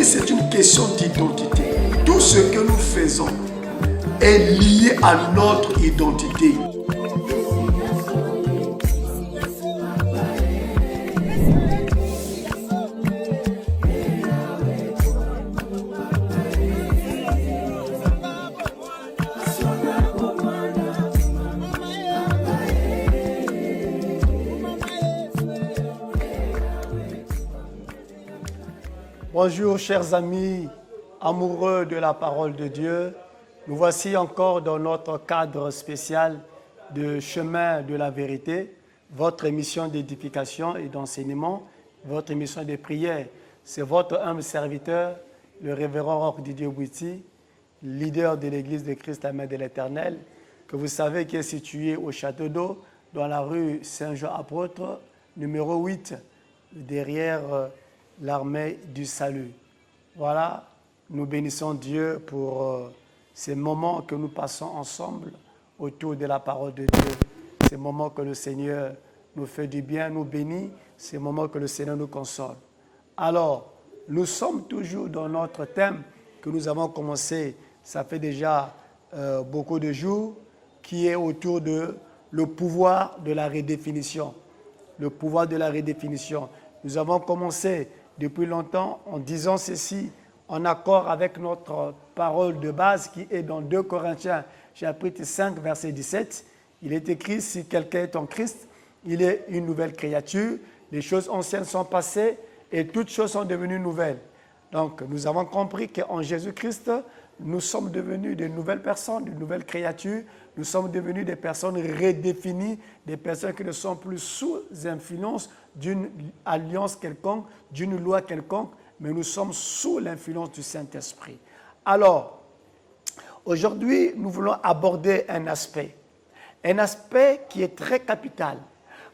Aujourd'hui, c'est une question d'identité. Tout ce que nous faisons est lié à notre identité. Bonjour chers amis amoureux de la parole de Dieu. Nous voici encore dans notre cadre spécial de chemin de la vérité, votre émission d'édification et d'enseignement, votre émission de prière. C'est votre humble serviteur, le révérend Roch Didier Bouiti, leader de l'Église de Christ, la Main de l'Éternel, que vous savez qui est situé au Château d'Eau, dans la rue Saint-Jean-Apôtre, numéro 8, derrière l'armée du salut. Voilà, nous bénissons Dieu pour ces moments que nous passons ensemble autour de la parole de Dieu. Ces moments que le Seigneur nous fait du bien, nous bénit, ces moments que le Seigneur nous console. Alors, nous sommes toujours dans notre thème que nous avons commencé, ça fait déjà beaucoup de jours, qui est autour de le pouvoir de la redéfinition. Le pouvoir de la redéfinition. Nous avons commencé depuis longtemps en disant ceci, en accord avec notre parole de base qui est dans 2 Corinthiens, chapitre 5, verset 17. Il est écrit, si quelqu'un est en Christ, il est une nouvelle créature. Les choses anciennes sont passées et toutes choses sont devenues nouvelles. Donc, nous avons compris qu'en Jésus-Christ, nous sommes devenus de nouvelles personnes, de nouvelles créatures. Nous sommes devenus des personnes redéfinies, des personnes qui ne sont plus sous influence d'une alliance quelconque, d'une loi quelconque, mais nous sommes sous l'influence du Saint-Esprit. Alors, aujourd'hui, nous voulons aborder un aspect qui est très capital.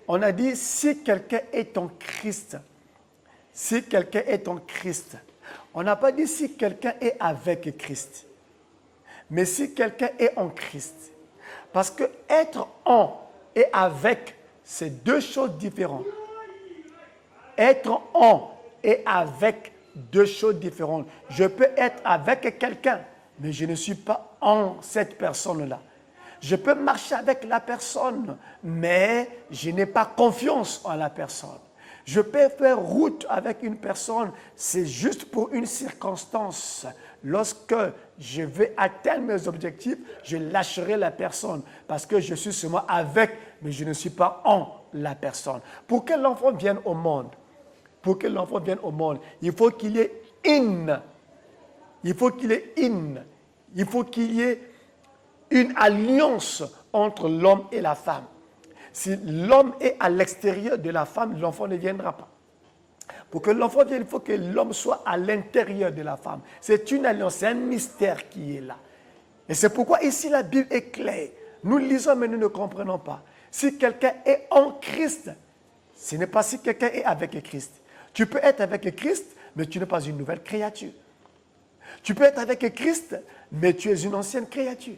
On a dit, si quelqu'un est en Christ, si quelqu'un est en Christ, on n'a pas dit si quelqu'un est avec Christ, mais si quelqu'un est en Christ. Parce que être en et avec, c'est deux choses différentes. Être en et avec, deux choses différentes. Je peux être avec quelqu'un, mais je ne suis pas en cette personne-là. Je peux marcher avec la personne, mais je n'ai pas confiance en la personne. Je peux faire route avec une personne, c'est juste pour une circonstance. Lorsque je vais atteindre mes objectifs, je lâcherai la personne parce que je suis seulement avec, mais je ne suis pas en la personne. Pour que l'enfant vienne au monde, il faut qu'il y ait il faut qu'il y ait une alliance entre l'homme et la femme. Si l'homme est à l'extérieur de la femme, l'enfant ne viendra pas. Pour que l'enfant vienne, il faut que l'homme soit à l'intérieur de la femme. C'est une alliance, c'est un mystère qui est là. Et c'est pourquoi ici la Bible est claire. Nous lisons mais nous ne comprenons pas. Si quelqu'un est en Christ, ce n'est pas si quelqu'un est avec Christ. Tu peux être avec Christ, mais tu n'es pas une nouvelle créature. Tu peux être avec Christ, mais tu es une ancienne créature.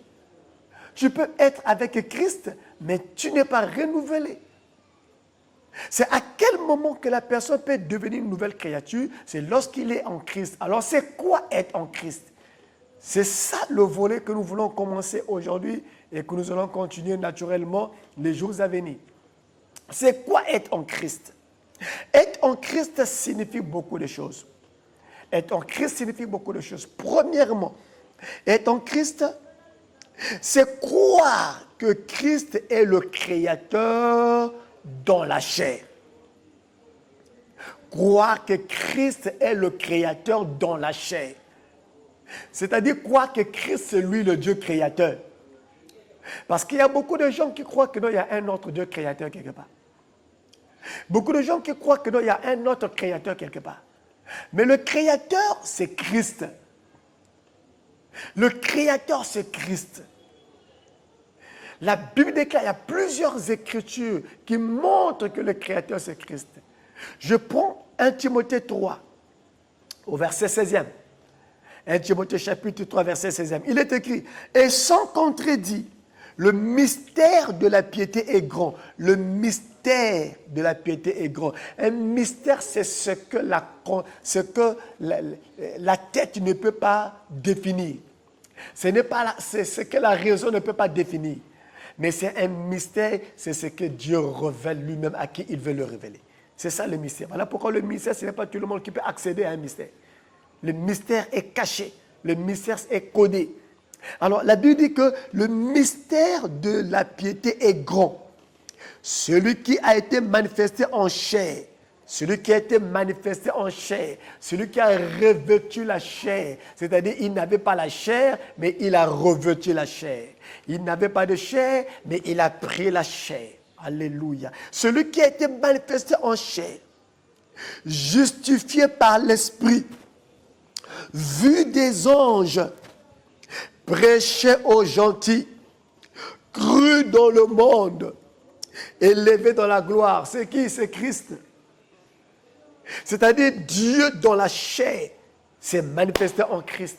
Tu peux être avec Christ, mais tu n'es pas renouvelé. C'est à quel moment que la personne peut devenir une nouvelle créature? C'est lorsqu'il est en Christ. Alors, c'est quoi être en Christ? C'est ça le volet que nous voulons commencer aujourd'hui et que nous allons continuer naturellement les jours à venir. C'est quoi être en Christ? Être en Christ signifie beaucoup de choses. Être en Christ signifie beaucoup de choses. Premièrement, être en Christ, c'est croire que Christ est le Créateur dans la chair. Croire que Christ est le Créateur dans la chair. C'est-à-dire croire que Christ c'est lui le Dieu créateur. Parce qu'il y a beaucoup de gens qui croient qu'il y a un autre Dieu créateur quelque part. Beaucoup de gens qui croient qu'il y a un autre créateur quelque part. Mais le Créateur, c'est Christ. Le Créateur, c'est Christ. La Bible déclare, il y a plusieurs écritures qui montrent que le Créateur, c'est Christ. Je prends 1 Timothée 3, au verset 16e. 1 Timothée chapitre 3, verset 16e. Il est écrit, « Et sans contredit, le mystère de la piété est grand. » Le mystère mystère de la piété est grand. Un mystère, c'est ce que la tête ne peut pas définir. C'est ce que la raison ne peut pas définir. Mais c'est un mystère, c'est ce que Dieu révèle lui-même à qui il veut le révéler. C'est ça le mystère. Voilà pourquoi le mystère, ce n'est pas tout le monde qui peut accéder à un mystère. Le mystère est caché, le mystère est codé. Alors la Bible dit que le mystère de la piété est grand. Celui qui a été manifesté en chair, celui qui a été manifesté en chair, celui qui a revêtu la chair, c'est-à-dire il n'avait pas la chair, mais il a revêtu la chair. Il n'avait pas de chair, mais il a pris la chair. Alléluia. Celui qui a été manifesté en chair, justifié par l'Esprit, vu des anges, prêché aux gentils, cru dans le monde, élevé dans la gloire. C'est qui? C'est Christ. C'est-à-dire Dieu dans la chair s'est manifesté en Christ.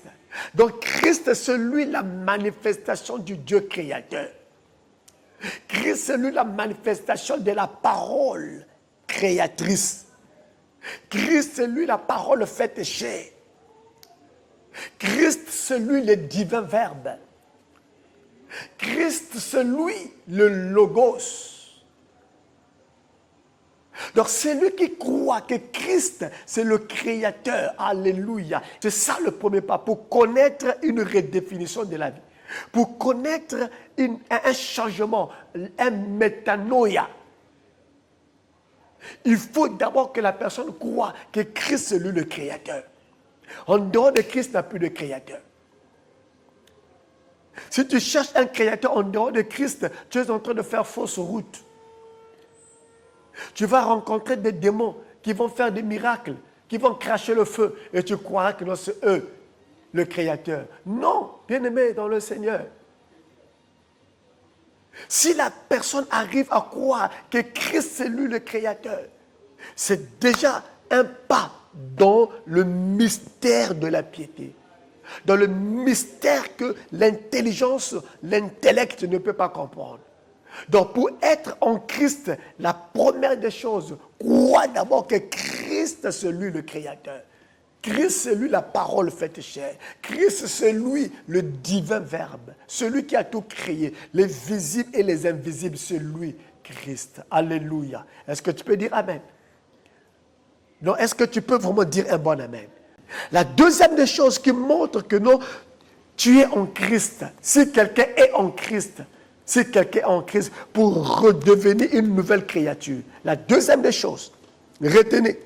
Donc Christ, c'est lui la manifestation du Dieu créateur. Christ, c'est lui la manifestation de la parole créatrice. Christ, c'est lui la parole faite chair. Christ, c'est lui le divin verbe. Christ, c'est lui le logos. Donc, celui qui croit que Christ, c'est le Créateur, alléluia. C'est ça le premier pas, pour connaître une redéfinition de la vie. Pour connaître un changement, un métanoïa. Il faut d'abord que la personne croit que Christ, c'est lui le Créateur. En dehors de Christ, il n'y a plus de Créateur. Si tu cherches un Créateur en dehors de Christ, tu es en train de faire fausse route. Tu vas rencontrer des démons qui vont faire des miracles, qui vont cracher le feu, et tu croiras que non, c'est eux, le Créateur. Non, bien-aimé dans le Seigneur. Si la personne arrive à croire que Christ, c'est lui le Créateur, c'est déjà un pas dans le mystère de la piété. Dans le mystère que l'intelligence, l'intellect ne peut pas comprendre. Donc pour être en Christ, la première des choses, crois d'abord que Christ, c'est lui le Créateur. Christ, c'est lui la parole faite chair. Christ, c'est lui le divin verbe. Celui qui a tout créé. Les visibles et les invisibles, c'est lui, Christ. Alléluia. Est-ce que tu peux dire Amen? Non, est-ce que tu peux vraiment dire un bon Amen? La deuxième des choses qui montre que non, tu es en Christ. Si quelqu'un est en Christ, si quelqu'un est en Christ pour redevenir une nouvelle créature. La deuxième des choses, retenez,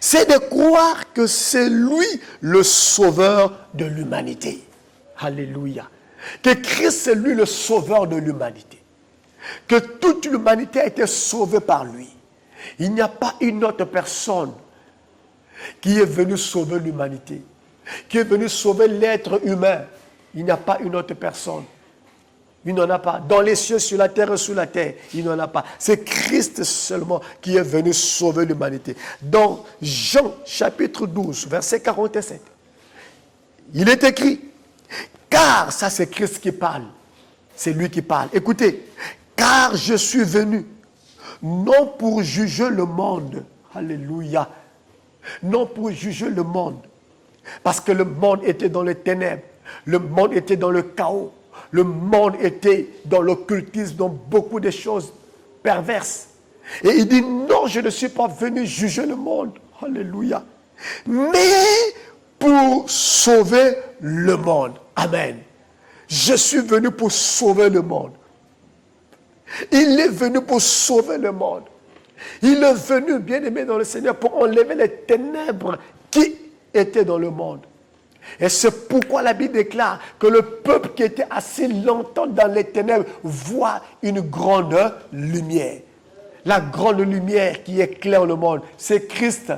c'est de croire que c'est lui le sauveur de l'humanité. Alléluia. Que Christ c'est lui le sauveur de l'humanité. Que toute l'humanité a été sauvée par lui. Il n'y a pas une autre personne qui est venue sauver l'humanité, qui est venue sauver l'être humain. Il n'y a pas une autre personne. Il n'en a pas. Dans les cieux, sur la terre et sous la terre, il n'en a pas. C'est Christ seulement qui est venu sauver l'humanité. Dans Jean chapitre 12, verset 47, il est écrit, car ça c'est Christ qui parle. C'est lui qui parle. Écoutez, car je suis venu, non pour juger le monde. Alléluia. Non pour juger le monde. Parce que le monde était dans les ténèbres. Le monde était dans le chaos. Le monde était dans l'occultisme, dans beaucoup de choses perverses. Et il dit, non, je ne suis pas venu juger le monde. Alléluia. Mais pour sauver le monde. Amen. Je suis venu pour sauver le monde. Il est venu pour sauver le monde. Il est venu, bien-aimé dans le Seigneur, pour enlever les ténèbres qui étaient dans le monde. Et c'est pourquoi la Bible déclare que le peuple qui était assis longtemps dans les ténèbres voit une grande lumière. La grande lumière qui éclaire le monde, c'est Christ.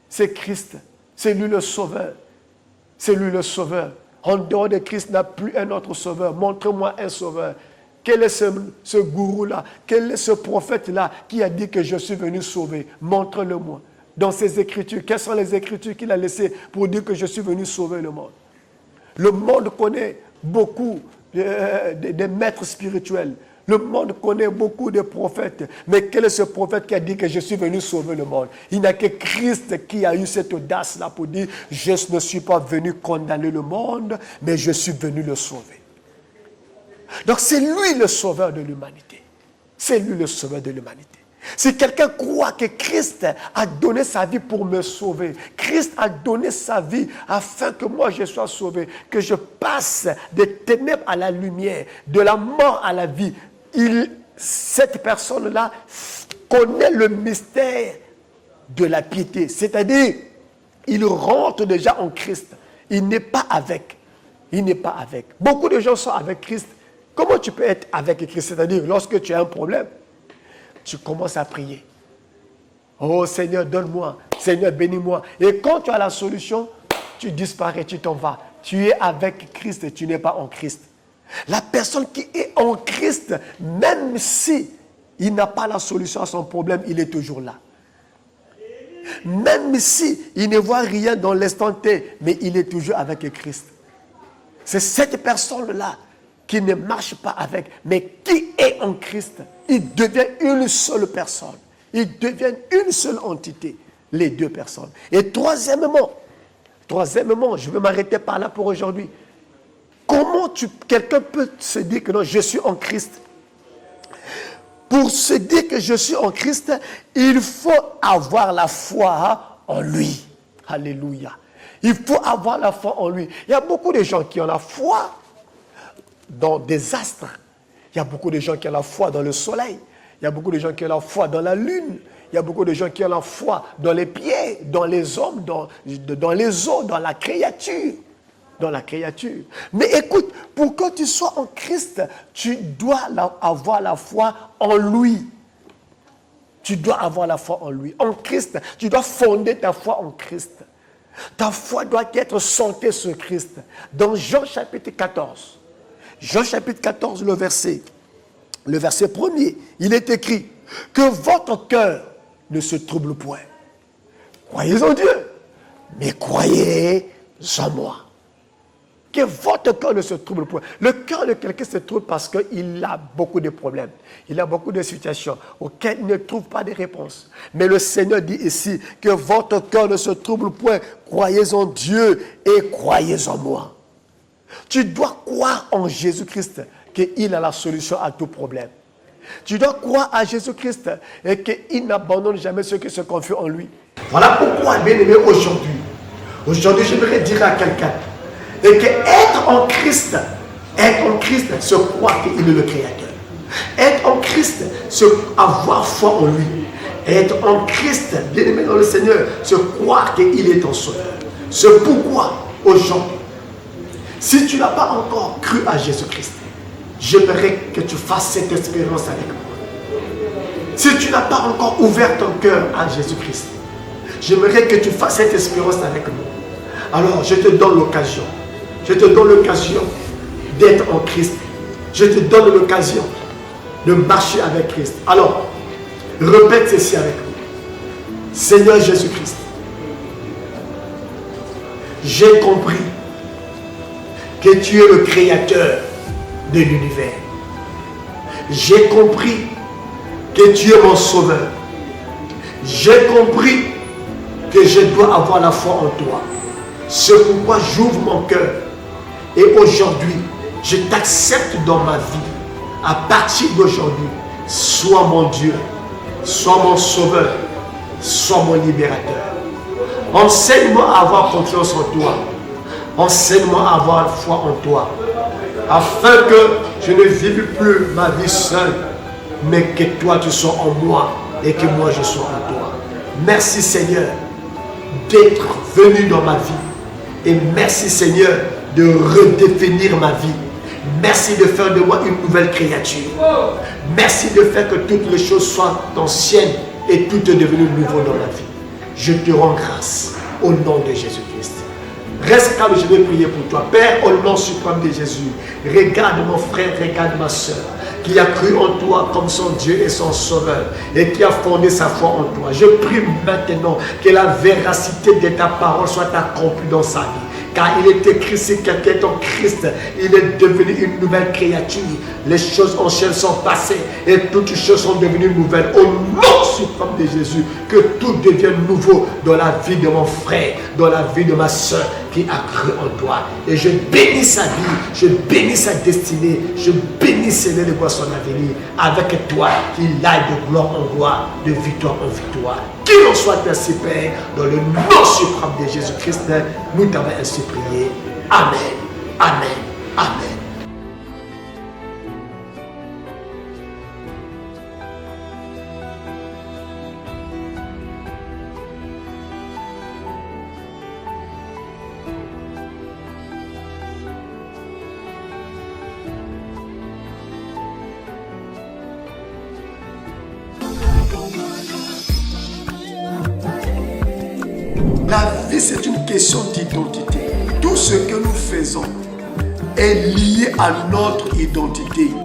C'est Christ. C'est lui le sauveur. C'est lui le sauveur. En dehors de Christ, il n'y a plus un autre sauveur. Montre-moi un sauveur. Quel est ce gourou-là? Quel est ce prophète-là qui a dit que je suis venu sauver? Montre-le-moi. Dans ses écritures, quelles sont les écritures qu'il a laissées pour dire que je suis venu sauver le monde? Le monde connaît beaucoup des maîtres spirituels. Le monde connaît beaucoup de prophètes. Mais quel est ce prophète qui a dit que je suis venu sauver le monde? Il n'y a que Christ qui a eu cette audace-là pour dire, je ne suis pas venu condamner le monde, mais je suis venu le sauver. Donc c'est lui le sauveur de l'humanité. C'est lui le sauveur de l'humanité. Si quelqu'un croit que Christ a donné sa vie pour me sauver, Christ a donné sa vie afin que moi je sois sauvé, que je passe des ténèbres à la lumière, de la mort à la vie, cette personne-là connaît le mystère de la piété. C'est-à-dire, il rentre déjà en Christ. Il n'est pas avec. Il n'est pas avec. Beaucoup de gens sont avec Christ. Comment tu peux être avec Christ? C'est-à-dire, lorsque tu as un problème, tu commences à prier. Oh Seigneur, donne-moi. Seigneur, bénis-moi. Et quand tu as la solution, tu disparais, tu t'en vas. Tu es avec Christ et tu n'es pas en Christ. La personne qui est en Christ, même si il n'a pas la solution à son problème, il est toujours là. Même si il ne voit rien dans l'instant T, mais il est toujours avec Christ. C'est cette personne-là qui ne marche pas avec, mais qui est en Christ. Il devient une seule personne. Ils deviennent une seule entité, les deux personnes. Et troisièmement, je vais m'arrêter par là pour aujourd'hui. Comment quelqu'un peut se dire que non, je suis en Christ? Pour se dire que je suis en Christ, il faut avoir la foi en lui. Alléluia. Il faut avoir la foi en lui. Il y a beaucoup de gens qui ont la foi dans des astres. Il y a beaucoup de gens qui ont la foi dans le soleil. Il y a beaucoup de gens qui ont la foi dans la lune. Il y a beaucoup de gens qui ont la foi dans les pieds, dans les hommes, dans les eaux, dans la créature. Dans la créature. Mais écoute, pour que tu sois en Christ, tu dois avoir la foi en lui. Tu dois avoir la foi en lui. En Christ, tu dois fonder ta foi en Christ. Ta foi doit être centrée sur Christ. Dans Jean chapitre 14, Jean chapitre 14, le verset 1er, il est écrit que votre cœur ne se trouble point. Croyez en Dieu, mais croyez en moi. Que votre cœur ne se trouble point. Le cœur de quelqu'un se trouble parce qu'il a beaucoup de problèmes. Il a beaucoup de situations auxquelles il ne trouve pas de réponses. Mais le Seigneur dit ici que votre cœur ne se trouble point. Croyez en Dieu et croyez en moi. Tu dois croire en Jésus-Christ qu'il a la solution à tout problème. Tu dois croire à Jésus-Christ et qu'il n'abandonne jamais ceux qui se confient en lui. Voilà pourquoi, bien aimé, aujourd'hui, je voudrais dire à quelqu'un et que être en Christ, se croire qu'il est le Créateur. Être en Christ, se avoir foi en lui. Être en Christ, bien aimé dans le Seigneur, se croire qu'il est ton sauveur. C'est pourquoi, aujourd'hui, si tu n'as pas encore cru à Jésus-Christ, j'aimerais que tu fasses cette expérience avec moi. Si tu n'as pas encore ouvert ton cœur à Jésus-Christ, j'aimerais que tu fasses cette expérience avec moi. Alors, je te donne l'occasion. Je te donne l'occasion d'être en Christ. Je te donne l'occasion de marcher avec Christ. Alors, répète ceci avec moi. Seigneur Jésus-Christ, j'ai compris que tu es le Créateur de l'univers. J'ai compris que tu es mon Sauveur. J'ai compris que je dois avoir la foi en toi. C'est pourquoi j'ouvre mon cœur. Et aujourd'hui, je t'accepte dans ma vie. À partir d'aujourd'hui, sois mon Dieu, sois mon Sauveur, sois mon libérateur. Enseigne-moi à avoir confiance en toi. Enseigne-moi à avoir foi en toi. Afin que je ne vive plus ma vie seule, mais que toi tu sois en moi et que moi je sois en toi. Merci Seigneur d'être venu dans ma vie. Et merci Seigneur de redéfinir ma vie. Merci de faire de moi une nouvelle créature. Merci de faire que toutes les choses soient anciennes et tout est devenu nouveau dans ma vie. Je te rends grâce au nom de Jésus-Christ. Reste calme, je vais prier pour toi. Père, au nom suprême de Jésus, regarde mon frère, regarde ma soeur, qui a cru en toi comme son Dieu et son Sauveur, et qui a fondé sa foi en toi. Je prie maintenant que la véracité de ta parole soit accomplie dans sa vie. car il est écrit, si quelqu'un est en Christ, il est devenu une nouvelle créature. Les choses anciennes sont passées et toutes choses sont devenues nouvelles. Au nom suprême de Jésus, que tout devienne nouveau dans la vie de mon frère, dans la vie de ma soeur qui a cru en toi. Et je bénis sa vie, je bénis sa destinée, je bénis Seigneur de quoi son avenir avec toi, qu'il aille de gloire en gloire, de victoire en victoire. Qu'il en soit ainsi, Père, dans le nom suprême de Jésus-Christ, nous t'avons ainsi prié. Amen, amen, amen. La vie, c'est une question d'identité. Tout ce que nous faisons est lié à notre identité.